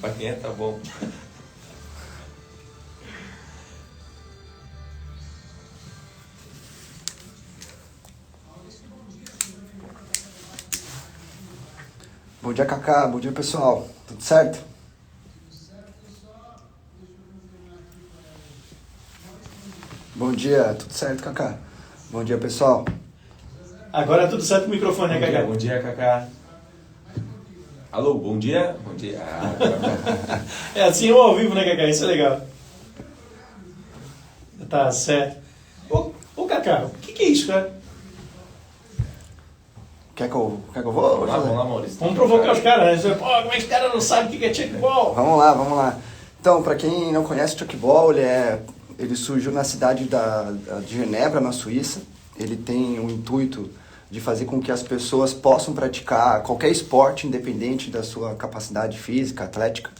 Pra quem é, tá bom. Bom dia, Kaká. Bom dia, pessoal. Tudo certo? Bom dia. Tudo certo, Kaká? Bom dia, pessoal. Agora tudo certo com o microfone, né, Kaká? Bom dia, Kaká. Alô, bom dia? Bom dia. É assim ou ao vivo, né, Kaká? Isso é legal. Tá certo. Ô Kaká, o que é isso, cara? Quer que eu vou? Vamos lá, Maurício. Vamos provocar os caras, né? Pô, como é que os caras não sabem o que é chuckball? Vamos lá. Então, para quem não conhece o chuckball, ele surgiu na cidade de Genebra, na Suíça. Ele tem o intuito de fazer com que as pessoas possam praticar qualquer esporte, independente da sua capacidade física, atlética.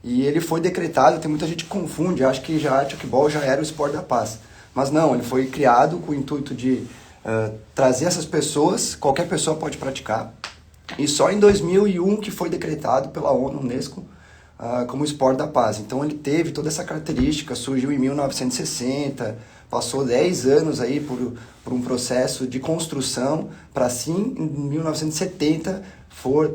E ele foi decretado, tem muita gente que confunde, acha que chuckball já era o esporte da paz. Mas não, ele foi criado com o intuito de trazer essas pessoas, qualquer pessoa pode praticar. E só em 2001 que foi decretado pela ONU, Unesco, como esporte da paz. Então ele teve toda essa característica, surgiu em 1960, passou 10 anos aí por um processo de construção, para assim, em 1970, for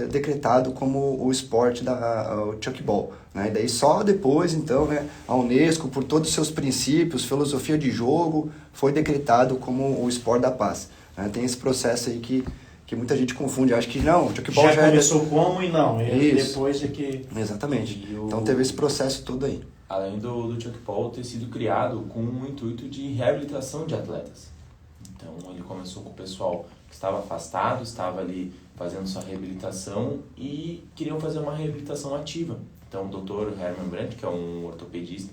decretado como o esporte o chuckball. Né? E daí só depois, então, né, a Unesco, por todos os seus princípios, filosofia de jogo, foi decretado como o esporte da paz. Né? Tem esse processo aí que muita gente confunde, acha que não, o chuckball já começou como e não, e Isso. depois é que... Exatamente. Então teve esse processo todo aí. Além do chuckball ter sido criado com o intuito de reabilitação de atletas. Então ele começou com o pessoal que estava afastado, estava ali fazendo sua reabilitação e queriam fazer uma reabilitação ativa. Então o Dr. Herman Brandt, que é um ortopedista,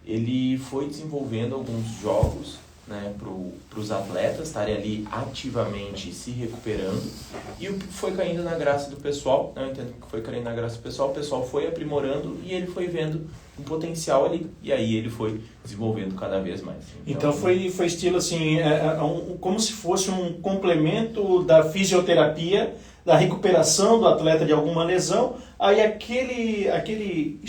ele foi desenvolvendo alguns jogos, né, para os atletas estarem ali ativamente se recuperando, e foi caindo na graça do pessoal, eu entendo que foi caindo na graça do pessoal, o pessoal foi aprimorando e ele foi vendo um potencial ali, e aí ele foi desenvolvendo cada vez mais. Então foi estilo assim, como se fosse um complemento da fisioterapia, da recuperação do atleta de alguma lesão, aí aquele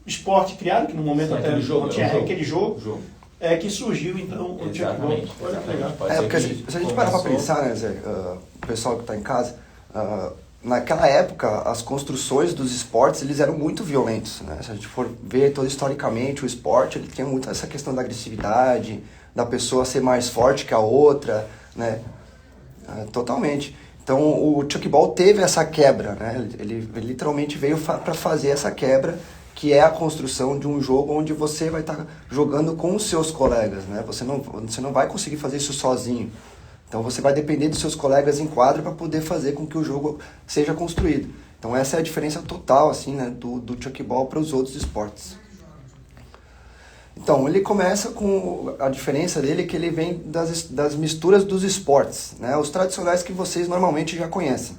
esporte criado, que no momento sim, até não tinha aquele jogo. É que surgiu, então, o chuckball. Olha que legal. Porque se a gente parar para pensar, né, Zé, o pessoal que está em casa, naquela época, as construções dos esportes, eles eram muito violentos, né? Se a gente for ver todo historicamente, o esporte, ele tinha muito essa questão da agressividade, da pessoa ser mais forte que a outra, né? Totalmente. Então, o chuckball teve essa quebra, né? Ele literalmente veio para fazer essa quebra, que é a construção de um jogo onde você vai estar jogando com os seus colegas, né? Você não vai conseguir fazer isso sozinho. Então você vai depender dos seus colegas em quadra para poder fazer com que o jogo seja construído. Então essa é a diferença total, assim, né, do chuckball para os outros esportes. Então ele começa com a diferença dele, que ele vem das misturas dos esportes, né? Os tradicionais que vocês normalmente já conhecem,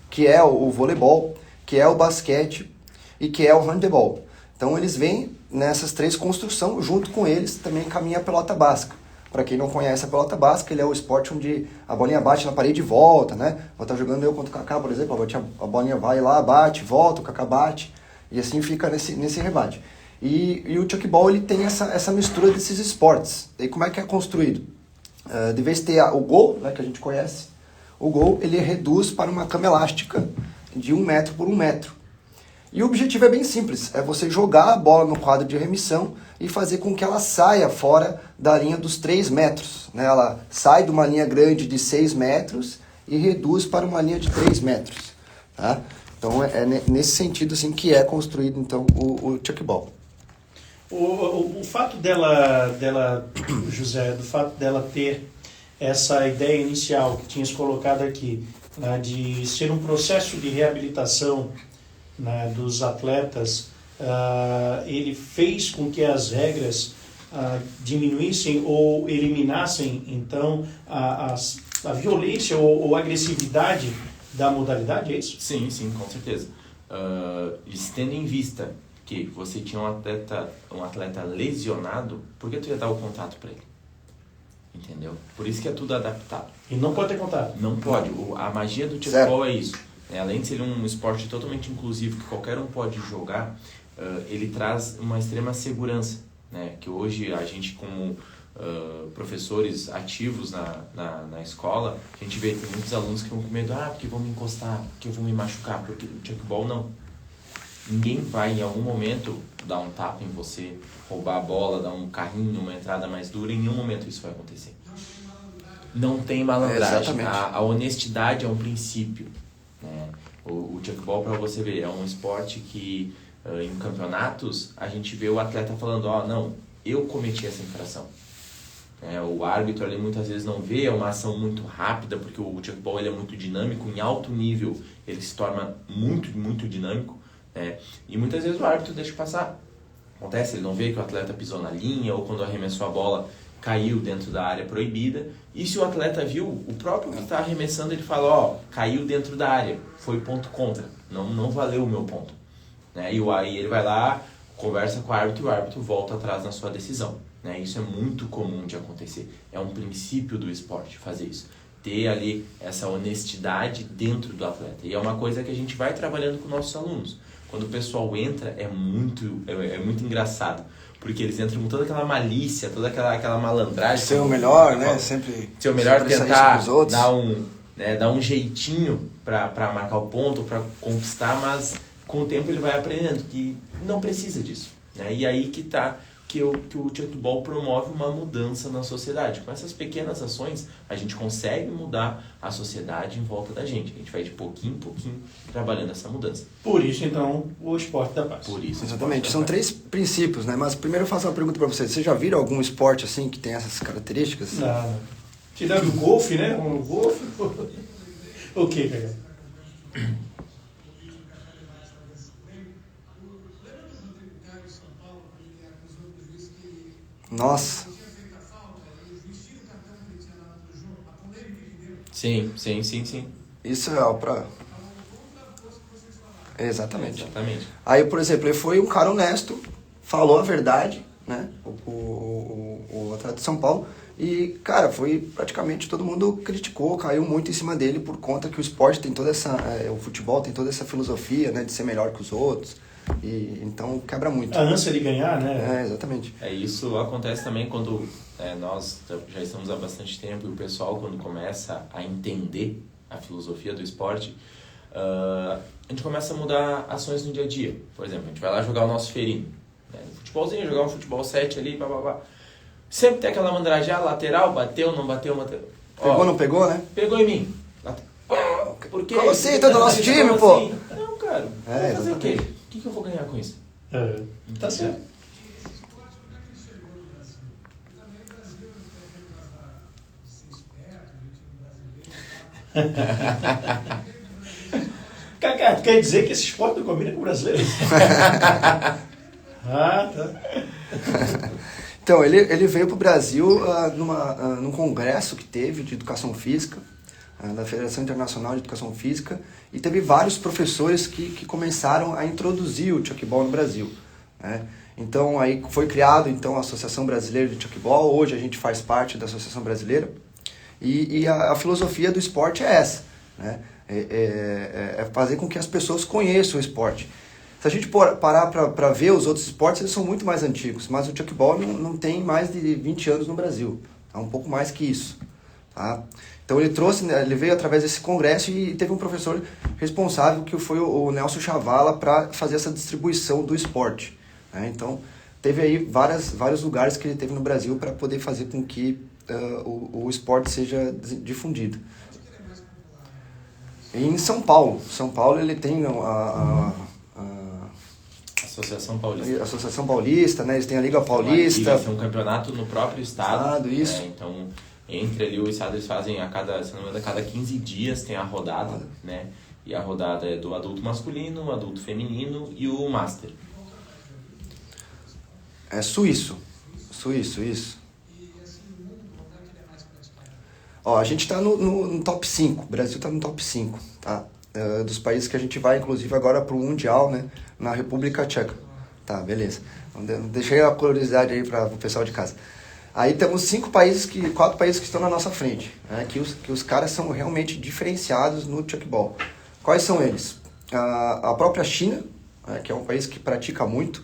que é o voleibol, que é o basquete e que é o handebol. Então eles vêm nessas três construções, junto com eles também caminha a pelota basca. Para quem não conhece a pelota basca, ele é o esporte onde a bolinha bate na parede e volta, né? Vou estar jogando eu contra o Kaká, por exemplo, a bolinha vai lá, bate, volta, o Kaká bate, e assim fica nesse rebate. E o chuckball, ele tem essa mistura desses esportes. E como é que é construído? De vez de ter o gol, né, que a gente conhece, o gol ele reduz para uma cama elástica de 1 metro por 1 metro. E o objetivo é bem simples, é você jogar a bola no quadro de remissão e fazer com que ela saia fora da linha dos 3 metros. Né? Ela sai de uma linha grande de 6 metros e reduz para uma linha de 3 metros. Tá? Então é nesse sentido assim, que é construído então, o chuckball. O fato dela, José, do fato dela ter essa ideia inicial que tinhas colocado aqui, né, de ser um processo de reabilitação, né, dos atletas, ele fez com que as regras diminuíssem ou eliminassem, então, a violência ou agressividade da modalidade, é isso? Sim, com certeza. Tendo em vista que você tinha um atleta lesionado, por que tu ia dar o contato para ele? Entendeu? Por isso que é tudo adaptado. E não pode ter contato? Não pode. A magia do chuckball é isso. né? Além de ser um esporte totalmente inclusivo, que qualquer um pode jogar, ele traz uma extrema segurança, né? Que hoje a gente, como professores ativos na escola, a gente vê que tem muitos alunos que vão com medo, porque vão me encostar, porque eu vou me machucar, porque o chuckball não. Ninguém vai em algum momento dar um tapa em você, roubar a bola, dar um carrinho, uma entrada mais dura, em nenhum momento isso vai acontecer. Não tem malandragem, a honestidade é um princípio, né? O chuckball, para você ver, é um esporte que em campeonatos a gente vê o atleta falando, não, eu cometi essa infração. O árbitro ali muitas vezes não vê, é uma ação muito rápida, porque o chuckball ele é muito dinâmico, em alto nível ele se torna muito, muito dinâmico, né? E muitas vezes o árbitro deixa passar. Acontece, ele não vê que o atleta pisou na linha, ou quando arremessou a bola caiu dentro da área proibida, e se o atleta viu, o próprio que está arremessando, ele fala, caiu dentro da área, foi ponto contra, não valeu o meu ponto, né? E aí ele vai lá, conversa com o árbitro, e o árbitro volta atrás na sua decisão, né? Isso é muito comum de acontecer, é um princípio do esporte fazer isso, ter ali essa honestidade dentro do atleta, e é uma coisa que a gente vai trabalhando com nossos alunos. Quando o pessoal entra, é muito engraçado, porque eles entram com toda aquela malícia, toda aquela malandragem. Ser o melhor, né? Sempre ser o melhor, tentar dar dar um jeitinho para marcar o ponto, para conquistar, mas com o tempo ele vai aprendendo que não precisa disso, né? E aí que o chuckball promove uma mudança na sociedade. Com essas pequenas ações, a gente consegue mudar a sociedade em volta da gente. A gente vai de pouquinho em pouquinho trabalhando essa mudança. Por isso, então, o esporte da paz. Por isso. Exatamente. São 3 princípios, né? Mas primeiro eu faço uma pergunta para vocês. Vocês já viram algum esporte assim que tem essas características? Não. Tirando o golfe, né? O golfe. O que, cara? Nossa. Sim. Isso é pra... Exatamente. Exatamente. Aí, por exemplo, ele foi um cara honesto, falou a verdade, né? O atleta de São Paulo. E, cara, foi praticamente todo mundo criticou, caiu muito em cima dele por conta que o esporte tem toda essa... o futebol tem toda essa filosofia, né? De ser melhor que os outros. E então quebra muito. A ânsia de ganhar, né? Exatamente. Isso acontece também quando nós já estamos há bastante tempo e o pessoal, quando começa a entender a filosofia do esporte, a gente começa a mudar ações no dia a dia. Por exemplo, a gente vai lá jogar o nosso feirinho, né? No futebolzinho, jogar um futebol 7 ali, Sempre tem aquela mandragem, lateral, bateu, não bateu, Pegou, não pegou, né? Pegou em mim. Por quê? Como assim? Todo nosso time, pô? Assim? Não, cara. Vai fazer o quê? O que eu vou ganhar com isso? Tá certo. Cacá, quer dizer que esse esporte não combina com o brasileiro? Tá. Então, ele veio para o Brasil num congresso que teve de educação física, da Federação Internacional de Educação Física, e teve vários professores que começaram a introduzir o chuckball no Brasil, né? Então, aí foi criado então, a Associação Brasileira de Chuckball, hoje a gente faz parte da Associação Brasileira, e a filosofia do esporte é essa, né? É fazer com que as pessoas conheçam o esporte. Se a gente parar para ver os outros esportes, eles são muito mais antigos, mas o chuckball não tem mais de 20 anos no Brasil, é um pouco mais que isso, tá? Então ele veio através desse congresso e teve um professor responsável que foi o Nelson Chavala para fazer essa distribuição do esporte, né? Então teve aí vários lugares que ele teve no Brasil para poder fazer com que o esporte seja difundido. E em São Paulo ele tem a Associação Paulista. Associação Paulista, né? Eles têm a Liga Paulista. Tem um campeonato no próprio estado. Isso. Então, entre ali o estado, eles fazem a cada 15 dias tem a rodada, né? E a rodada é do adulto masculino, o adulto feminino e o master. É suíço, isso. Ó, a gente está no top 5, o Brasil está no top 5, tá? Dos países que a gente vai, inclusive, agora para o Mundial, né? Na República Tcheca. Tá, beleza. Deixei a curiosidade aí para o pessoal de casa. Aí temos 4 países que estão na nossa frente, né? Que os caras são realmente diferenciados no chuckball. Quais são eles? A própria China, que é um país que pratica muito.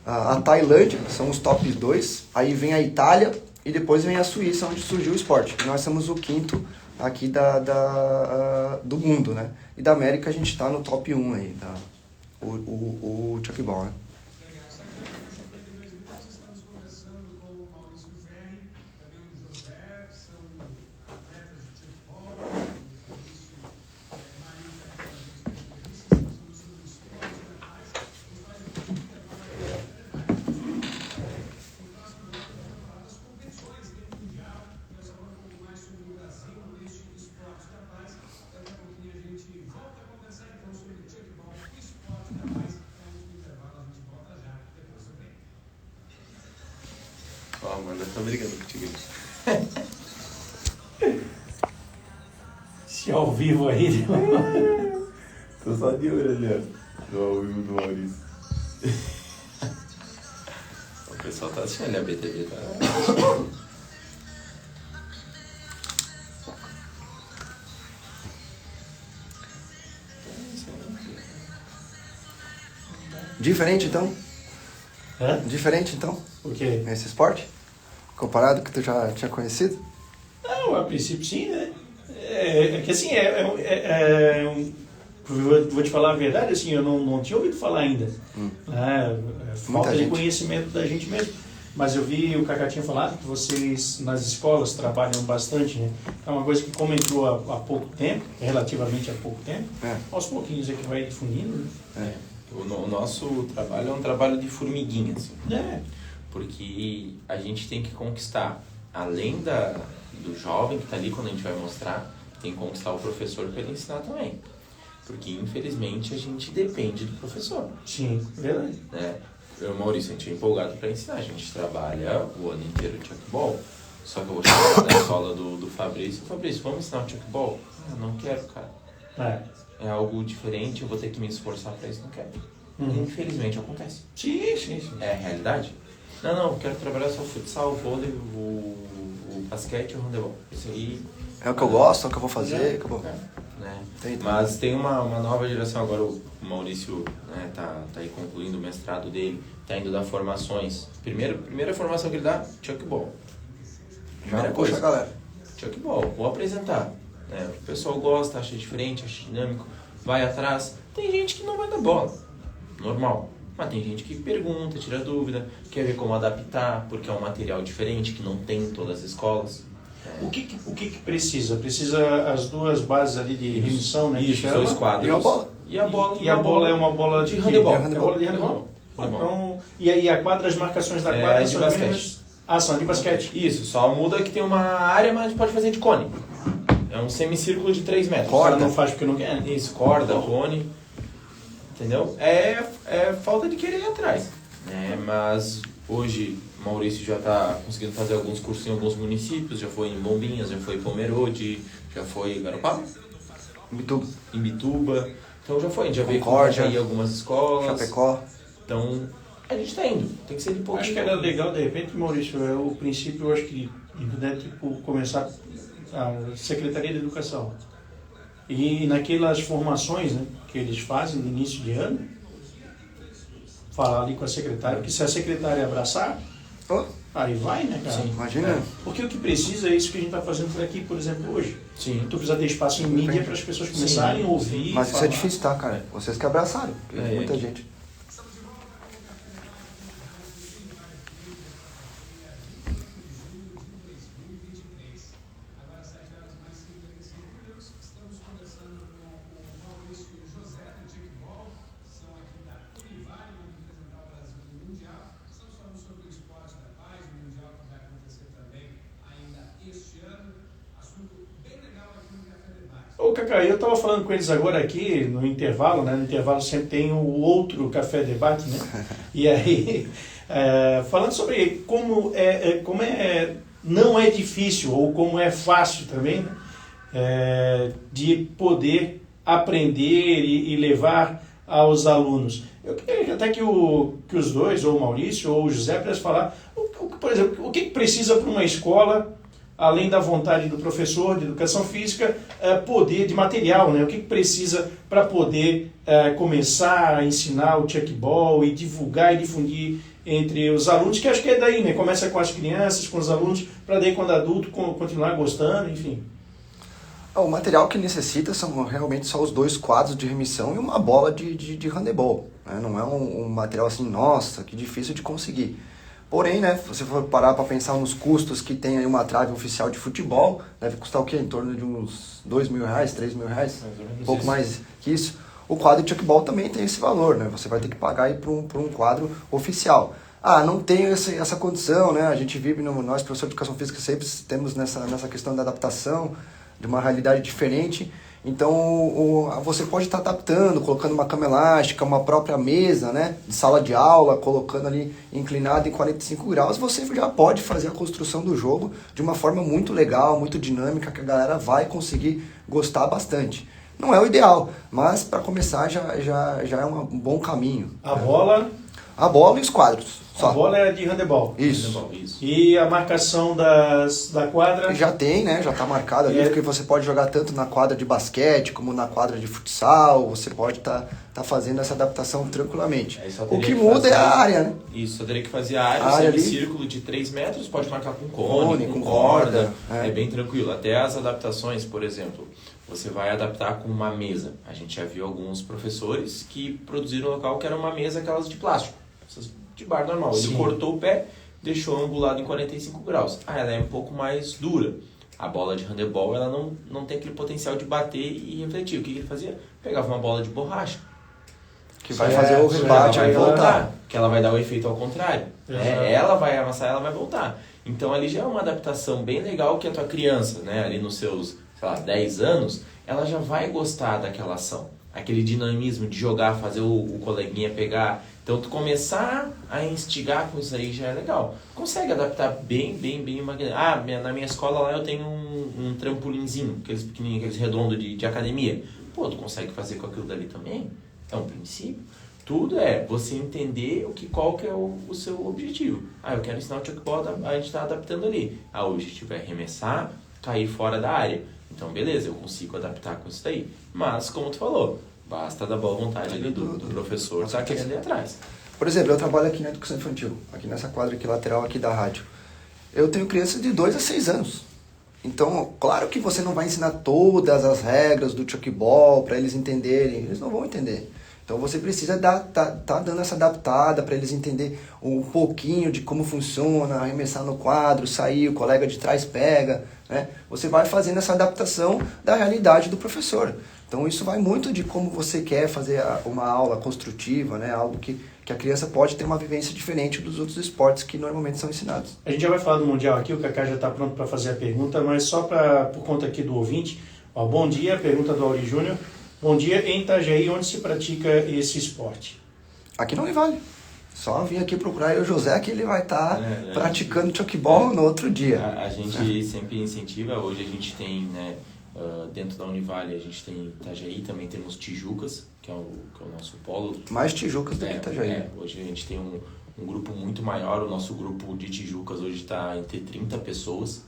A Tailândia, são os top 2. Aí vem a Itália e depois vem a Suíça, onde surgiu o esporte. E nós somos o 5º aqui do mundo, né? E da América a gente está no top 1 aí, o chuckball, né? Ó, a Amanda tá brigando contigo. Se ao vivo aí. Tô só de olho ali, ó. Do ao vivo do Maurício. O pessoal tá assistindo ali a BTV, tá? Diferente então? Hã? Diferente então? O quê? Esse esporte? Comparado com que tu já tinha conhecido? Não, a princípio sim, né? É que assim, vou te falar a verdade, assim, eu não tinha ouvido falar ainda. Falta de conhecimento da gente mesmo. Mas eu vi o Cacá tinha falado que vocês nas escolas trabalham bastante, né? É uma coisa que como entrou há pouco tempo, relativamente há pouco tempo, aos pouquinhos é que vai difundindo, né? O nosso trabalho é um trabalho de formiguinha, assim. Porque a gente tem que conquistar, além do jovem que está ali quando a gente vai mostrar, tem que conquistar o professor para ele ensinar também. Porque, infelizmente, a gente depende do professor. Sim, verdade. Né? Eu, Maurício, a gente é empolgado para ensinar. A gente trabalha o ano inteiro de chuckball. Só que eu vou chegar na escola do Fabrício. Fabrício, vamos ensinar o chuckball? Não quero, cara. É algo diferente, eu vou ter que me esforçar para isso, não quero. Infelizmente acontece. Sim. É a realidade? Não, eu quero trabalhar só o futsal, o vôlei, o basquete e o handebol. Isso aí... É o que eu gosto, é o que eu vou fazer, né? Mas tem uma nova geração agora, o Maurício, né, tá aí concluindo o mestrado dele, tá indo dar formações. Primeira formação que ele dá, chuckball. Primeira coisa, galera. Chuckball, vou apresentar. Né? O pessoal gosta, acha diferente, acha dinâmico, vai atrás. Tem gente que não vai dar bola, normal. Mas tem gente que pergunta, tira dúvida, quer ver como adaptar, porque é um material diferente que não tem em todas as escolas. O que precisa? Precisa as duas bases ali de remissão, né? Isso, 2 quadros. E a bola. E a bola é uma bola de handebol. É bola de handebol. Então, e aí a quadra, as marcações da quadra de são basquete. São de basquete. Isso, só muda que tem uma área, mas pode fazer de cone. É um semicírculo de 3 metros. Corda não faz porque não quer. Isso, corda, cone. Entendeu? É falta de querer ir atrás. Né? Mas hoje o Maurício já está conseguindo fazer alguns cursos em alguns municípios. Já foi em Bombinhas, já foi em Pomerode, já foi em Garopaba? Em Bituba. Então já foi, a gente já veio em algumas escolas. Chapecó. Então a gente está indo. Tem que ser de pouquinho. Acho que era legal, de repente, Maurício, o princípio, eu acho que começar a Secretaria de Educação. E naquelas formações, né, que eles fazem no início de ano, falar ali com a secretária, porque se a secretária abraçar, aí vai, né, cara? Sim, imagina. Porque o que precisa é isso que a gente está fazendo por aqui, por exemplo, hoje. Sim. Tu precisa ter espaço em mídia para as pessoas começarem a ouvir. Mas isso é difícil, tá, cara? Vocês que abraçaram, muita gente. Ô, Cacá, eu estava falando com eles agora aqui no intervalo, né? No intervalo sempre tem o outro Café Debate, né? E aí, falando sobre como não é difícil ou como é fácil também, né? De poder aprender e levar aos alunos. Eu queria até que os dois, ou o Maurício ou o José, pudessem falar, por exemplo, o que precisa para uma escola além da vontade do professor de educação física, poder de material, né? O que precisa para poder começar a ensinar o chuckball e divulgar e difundir entre os alunos, que acho que é daí, né? Começa com as crianças, com os alunos, para daí quando adulto continuar gostando, enfim. O material que necessita são realmente só os 2 quadros de remissão e uma bola de handebol, né? Não é um material assim, nossa, que difícil de conseguir. Porém, né, se você for parar para pensar nos custos que tem aí uma trave oficial de futebol, deve custar o quê? Em torno de uns R$2.000, R$3.000, um pouco mais que isso. O quadro de chuckball também tem esse valor, né? Você vai ter que pagar aí por um quadro oficial. Ah, não tenho essa condição, né? A gente vive, nós professores de educação física sempre temos nessa questão da adaptação, de uma realidade diferente. Então, você pode estar adaptando, colocando uma cama elástica, uma própria mesa, né, de sala de aula, colocando ali inclinado em 45 graus, você já pode fazer a construção do jogo de uma forma muito legal, muito dinâmica, que a galera vai conseguir gostar bastante. Não é o ideal, mas para começar já é um bom caminho. A bola... A bola e os quadros. Só. A bola é de handebol. Isso. E a marcação da quadra? Já tem, né? Já está marcado ali, porque você pode jogar tanto na quadra de basquete como na quadra de futsal. Você pode tá fazendo essa adaptação tranquilamente. O que muda é a área, né? Isso, só teria que fazer a área, um semicírculo de 3 metros, pode marcar com cone, com corda. É bem tranquilo. Até as adaptações, por exemplo, você vai adaptar com uma mesa. A gente já viu alguns professores que produziram um local que era uma mesa, aquelas de plástico. De bar normal. Ele cortou o pé, deixou angulado em 45 graus. Ela é um pouco mais dura. A bola de handebol, ela não tem aquele potencial de bater e refletir. O que ele fazia? Pegava uma bola de borracha. Que vai fazer o rebate e voltar. Que ela vai dar o efeito ao contrário. Ela vai amassar, ela vai voltar. Então ali já é uma adaptação bem legal que a tua criança, né, ali nos seus, 10 anos, ela já vai gostar daquela ação. Aquele dinamismo de jogar, fazer o coleguinha pegar. Então, tu começar a instigar com isso aí já é legal. Consegue adaptar bem. Na minha escola lá eu tenho um trampolinzinho, aqueles pequenininhos, aqueles redondos de academia. Pô, tu consegue fazer com aquilo dali também? É um princípio. Tudo é você entender qual que é o seu objetivo. Eu quero ensinar o chuckball, a gente está adaptando ali. O objetivo é arremessar, cair fora da área. Então, beleza, eu consigo adaptar com isso daí. Mas, como tu falou, basta da boa vontade ali do professor estar querendo ir atrás. Por exemplo, eu trabalho aqui na educação infantil, aqui nessa quadra aqui lateral aqui da rádio. Eu tenho crianças de 2 a 6 anos. Então, claro que você não vai ensinar todas as regras do chuckball para eles entenderem. Eles não vão entender. Então, você precisa tá dando essa adaptada para eles entenderem um pouquinho de como funciona, arremessar no quadro, sair, o colega de trás pega, né? Você vai fazendo essa adaptação da realidade do professor. Então, isso vai muito de como você quer fazer uma aula construtiva, né? Algo que a criança pode ter uma vivência diferente dos outros esportes que normalmente são ensinados. A gente já vai falar do Mundial aqui, o Kaká já está pronto para fazer a pergunta, mas só por conta aqui do ouvinte. Bom dia, pergunta do Auri Júnior. Bom dia, em Itajaí, onde se pratica esse esporte? Aqui no Univale. Só vim aqui procurar o José, que ele vai estar praticando chuckball no outro dia. A gente sempre incentiva, hoje a gente tem, né, dentro da Univale, a gente tem Itajaí, também temos Tijucas, que é o nosso polo. Mais Tijucas do que Itajaí. Hoje a gente tem um grupo muito maior, o nosso grupo de Tijucas hoje está entre 30 pessoas,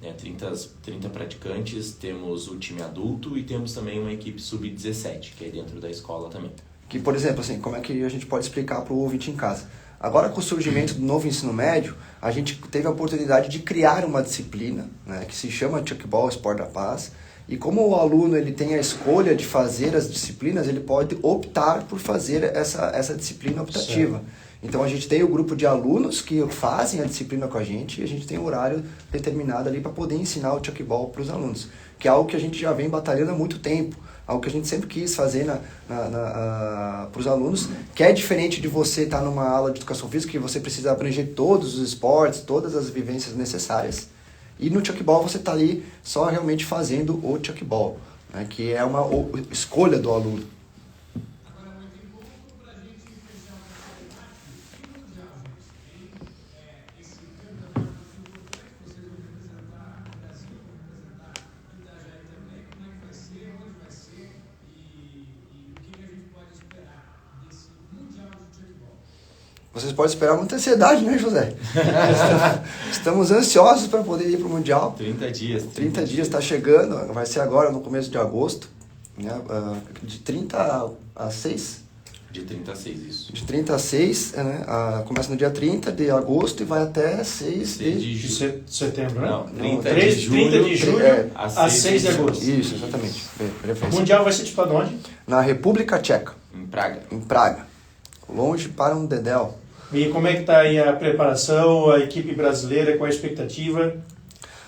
né, 30 praticantes, temos o time adulto e temos também uma equipe sub-17, que é dentro da escola também. Que, por exemplo, assim, como é que a gente pode explicar para o ouvinte em casa? Agora, com o surgimento do novo ensino médio, a gente teve a oportunidade de criar uma disciplina, né, que se chama Chuckball Esporte da Paz. E como o aluno ele tem a escolha de fazer as disciplinas, ele pode optar por fazer essa disciplina optativa. Certo. Então, a gente tem o grupo de alunos que fazem a disciplina com a gente e a gente tem um horário determinado ali para poder ensinar o chuckball para os alunos, que é algo que a gente já vem batalhando há muito tempo, algo que a gente sempre quis fazer para os alunos, que é diferente de você estar numa aula de educação física, que você precisa abranger todos os esportes, todas as vivências necessárias. E no chuckball você está ali só realmente fazendo o chuckball, né, que é uma escolha do aluno. Vocês podem esperar muita ansiedade, né, José? Estamos ansiosos para poder ir para o Mundial. 30 dias. 30 dias está chegando, vai ser agora no começo de agosto, né? De 30 a 6. De 30 a 6, isso. De 30 a 6, né? Começa no dia 30 de agosto e vai até 6 de setembro, né? Não, 30 30 de julho, de julho a 6 de agosto. Isso, exatamente. O Mundial vai ser disputado onde? Na República Tcheca, em Praga. em Praga. Longe para um dedéu. E como é que está aí a preparação, a equipe brasileira, qual a expectativa?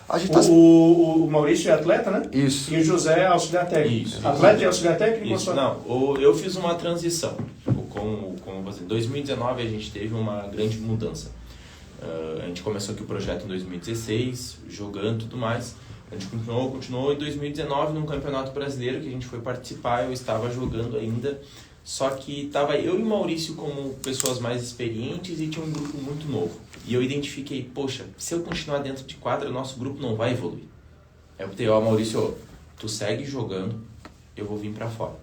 A gente tá... O Maurício é atleta, né? Isso. E o José é auxiliar técnico. Isso. Atleta e auxiliar técnico? Isso, não. Eu fiz uma transição. Como você, em 2019 a gente teve uma grande mudança. A gente começou aqui o projeto em 2016, jogando e tudo mais. A gente continuou em 2019 num campeonato brasileiro que a gente foi participar, eu estava jogando ainda. Só que estava eu e o Maurício como pessoas mais experientes e tinha um grupo muito novo. E eu identifiquei, poxa, se eu continuar dentro de quadra, o nosso grupo não vai evoluir. Aí eu botei, Maurício, tu segue jogando, eu vou vir para fora.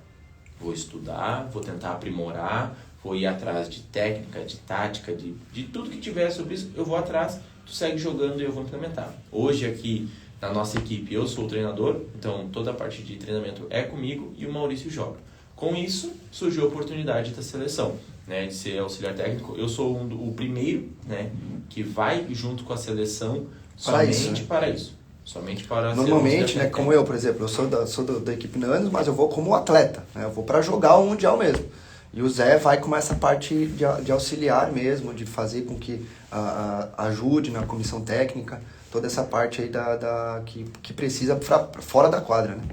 Vou estudar, vou tentar aprimorar, vou ir atrás de técnica, de tática, de tudo que tiver sobre isso, eu vou atrás, tu segue jogando e eu vou implementar. Hoje aqui na nossa equipe eu sou o treinador, então toda a parte de treinamento é comigo e o Maurício joga. Com isso, surgiu a oportunidade da seleção, né, de ser auxiliar técnico. Eu sou o primeiro, né, que vai junto com a seleção somente para isso. Somente para normalmente, né, como eu, por exemplo, eu sou da equipe Nanos, mas eu vou como atleta, né, eu vou para jogar o Mundial mesmo. E o Zé vai com essa parte de auxiliar mesmo, de fazer com que ajude na comissão técnica, toda essa parte aí que precisa fora da quadra, né.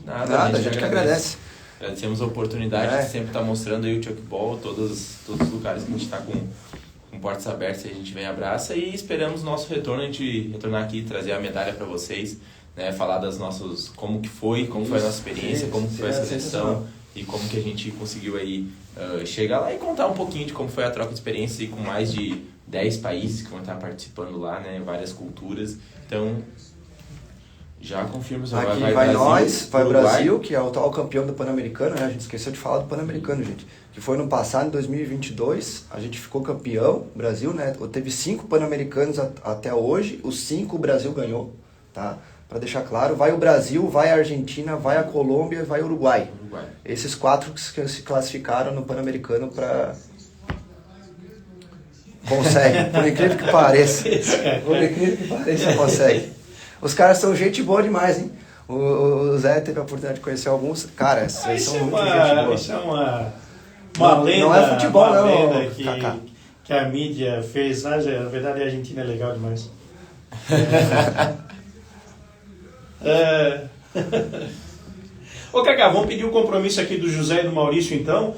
Nada, a gente que agradece. Agradecemos a oportunidade de sempre estar mostrando aí o Chuckball, todos os lugares que a gente está com portas abertas, a gente vem e abraça e esperamos nosso retorno, a gente retornar aqui, trazer a medalha para vocês, né, falar das nossas, como foi a nossa experiência, como foi a seleção e como que a gente conseguiu aí chegar lá e contar um pouquinho de como foi a troca de experiência e com mais de 10 países que vão estar participando lá, né, várias culturas, então... Já confirmo, aqui vai Brasil, nós, vai o Brasil, que é o atual campeão do Pan-Americano, né? A gente esqueceu de falar do Pan-Americano, gente. Que foi no passado, em 2022, a gente ficou campeão, Brasil, né? Teve 5 Pan-Americanos até hoje, os 5 o Brasil ganhou, tá? Para deixar claro, vai o Brasil, vai a Argentina, vai a Colômbia, vai o Uruguai. Esses 4 que se classificaram no Pan-Americano para... Consegue, por incrível que pareça. Por incrível que pareça, consegue. Os caras são gente boa demais, hein? O Zé teve a oportunidade de conhecer alguns. Cara, vocês são muito gente boa. Isso é uma lenda. Não é futebol, não, que a mídia fez. Na verdade, a Argentina é legal demais. Ô, Cacá, vamos pedir o compromisso aqui do José e do Maurício, então.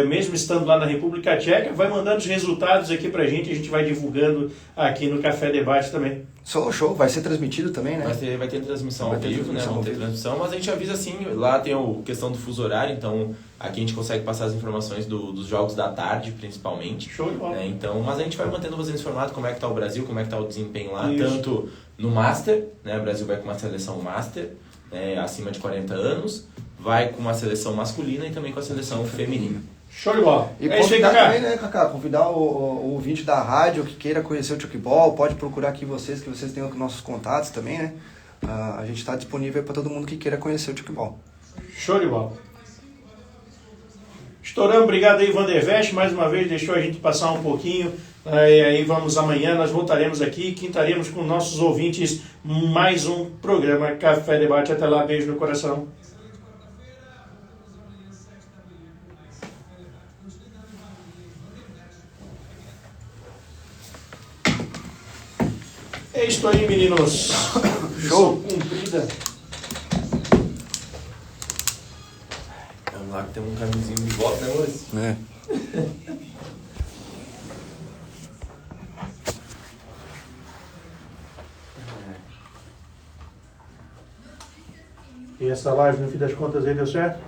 Mesmo estando lá na República Tcheca, vai mandando os resultados aqui pra gente, a gente vai divulgando aqui no Café Debate também. Show, vai ser transmitido também, né? Vai ter transmissão ao vivo, né? Vamos ter transmissão, mas a gente avisa assim, lá tem a questão do fuso horário, então aqui a gente consegue passar as informações dos jogos da tarde, principalmente. Show de bola. Né? Então, mas a gente vai mantendo vocês informados como é que tá o Brasil, como é que tá o desempenho lá, Isso. tanto no Master, né? O Brasil vai com uma seleção Master, né? Acima de 40 anos, vai com uma seleção masculina e também com a seleção feminina. Show de bola. E convidar também, né, Cacá? Convidar o ouvinte da rádio que queira conhecer o Chuckball, pode procurar aqui vocês, que vocês têm os nossos contatos também, né? A gente está disponível para todo mundo que queira conhecer o Chuckball. Show de bola. Estouramos, obrigado aí, Vandervest, mais uma vez deixou a gente passar um pouquinho. E aí vamos amanhã, nós voltaremos aqui, quintaremos com nossos ouvintes mais um programa Café Debate. Até lá, beijo no coração. É isso aí, meninos. Show. Cumprida. Vamos lá que tem um caminhozinho de volta, né, Maurício? É. E essa live, no fim das contas, aí deu certo?